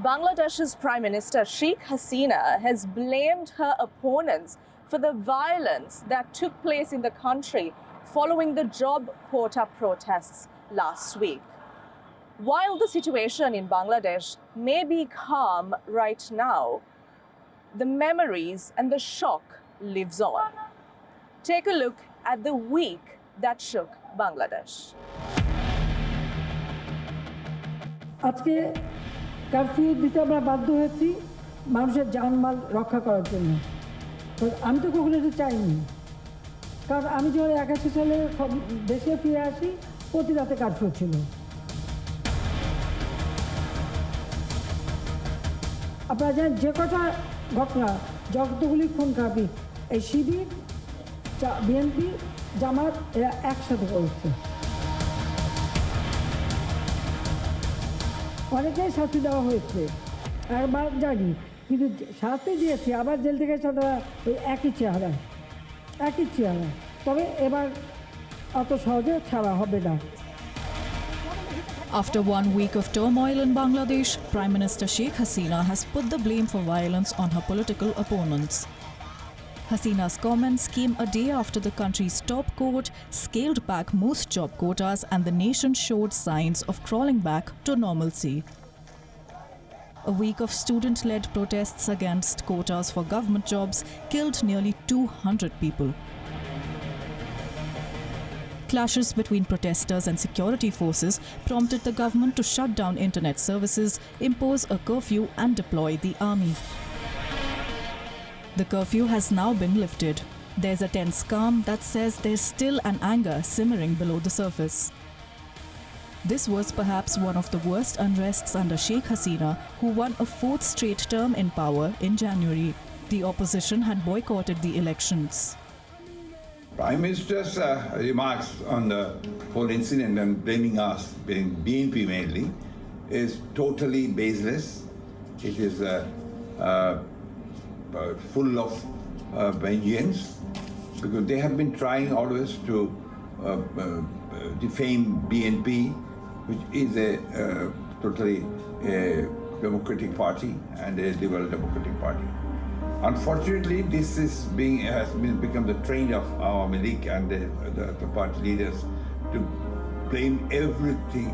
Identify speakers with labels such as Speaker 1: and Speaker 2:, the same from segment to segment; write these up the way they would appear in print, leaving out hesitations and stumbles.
Speaker 1: Bangladesh's Prime Minister Sheikh Hasina has blamed her opponents for the violence that took place in the country following the job quota protests last week. While the situation in Bangladesh may be calm right now, the memories and the shock lives on. Take a look at the week that shook Bangladesh.
Speaker 2: আজকে curfew দিতে আমরা বাধ্য হয়েছি মানুষের জানমাল রক্ষা করার জন্য। তো আমি তো কখনো এটা চাইনি, কারণ আমি যখন 81 সালে দেশে ফিরে আসি প্রতি রাতে কারফিউ ছিল। আপনারা জানেন যে কটা ঘটনা, যতগুলি খুন খারাপি এই শিবির, বিএনপি, জামাত এরা একসাথে করেছে। অনেকেই শাস্তি দেওয়া হয়েছে, একবার জানি, কিন্তু শাস্তি দিয়েছি আবার জেল থেকে তারা ওই একই চেহারা। তবে এবার অত সহজে ছাড়া হবে না।
Speaker 3: After 1 week of turmoil in Bangladesh, Prime Minister Sheikh Hasina has put the blame for violence on her political opponents. Hasina's comments came a day after the country's top court scaled back most job quotas and the nation showed signs of crawling back to normalcy. A week of student-led protests against quotas for government jobs killed nearly 200 people. Clashes between protesters and security forces prompted the government to shut down internet services, impose a curfew and deploy the army. The curfew has now been lifted. There's a tense calm that says there's still an anger simmering below the surface. This was perhaps one of the worst unrests under Sheikh Hasina, who won a 4th straight term in power in January. The opposition had boycotted the elections.
Speaker 4: Prime Minister's remarks on the whole incident and blaming us, being BNP mainly, is totally baseless. It is full of vengeance, because they have been trying always to defame BNP, which is a totally democratic party and a liberal democratic party. Unfortunately, this has become the trend of our Malik and the party leaders to blame everything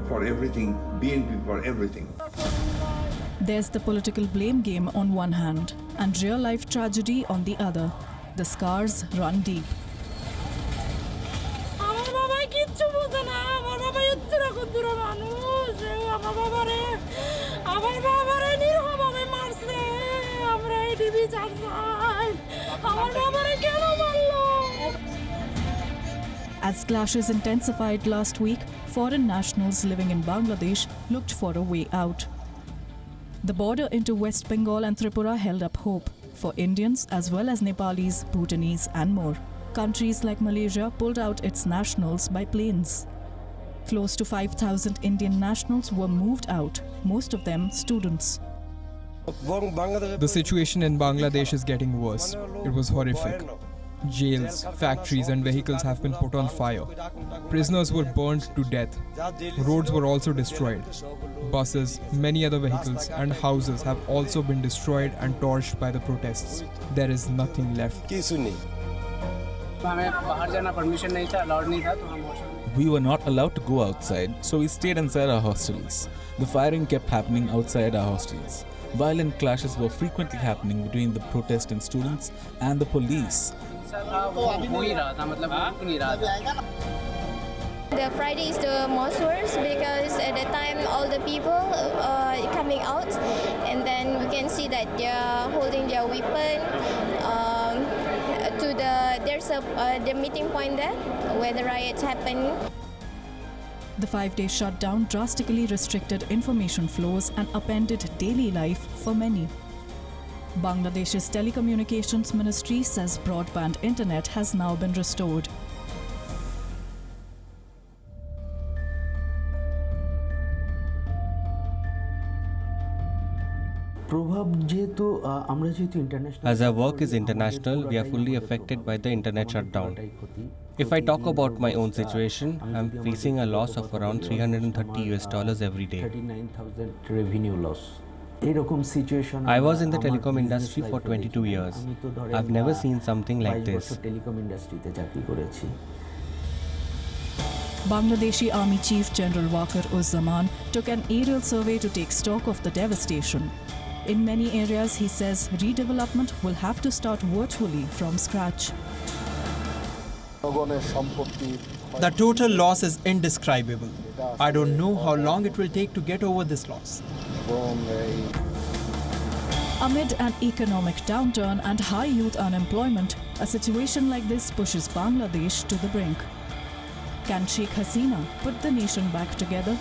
Speaker 4: for everything, BNP for everything.
Speaker 3: There's the political blame game on one hand and real-life tragedy on the other. The scars run deep. As clashes intensified last week, foreign nationals living in Bangladesh looked for a way out. The border into West Bengal and Tripura held up hope for Indians as well as Nepalis, Bhutanese and more. Countries like Malaysia pulled out its nationals by planes. Close to 5,000 Indian nationals were moved out, most of them students.
Speaker 5: The situation in Bangladesh is getting worse. It was horrific. Jails, factories and vehicles have been put on fire. Prisoners were burned to death. Roads were also destroyed. Buses, many other vehicles and houses have also been destroyed and torched by the protests. There is nothing left.
Speaker 6: We were not allowed to go outside, so we stayed inside our hostels. The firing kept happening outside our hostels. Violent clashes were frequently happening between the protesting students and the police.
Speaker 7: The Friday is the most worst because at the time all the people coming out, and then we can see that they are holding their weapon. There's the meeting point there where the riots happen.
Speaker 3: The 5-day shutdown drastically restricted information flows and upended daily life for many. Bangladesh's telecommunications ministry says broadband internet has now been restored.
Speaker 8: As our work is international, we are fully affected by the internet shutdown. If I talk about my own situation, I'm facing a loss of around $330 every day.
Speaker 9: 39,000 revenue loss. Situation
Speaker 8: I was in the telecom industry for 22 years. I've never seen something like this.
Speaker 9: Telecom ইন্ডাস্ট্রিতে চাকরি করেছি।
Speaker 3: Bangladeshi Army Chief General Waqar Uzzaman took an aerial survey to take stock of the devastation. In many areas, he says redevelopment will have to start virtually from scratch.
Speaker 10: The total loss is indescribable. I don't know how long it will take to get over this loss.
Speaker 3: Amid an economic downturn and high youth unemployment, a situation like this pushes Bangladesh to the brink. Can Sheikh Hasina put the nation back together?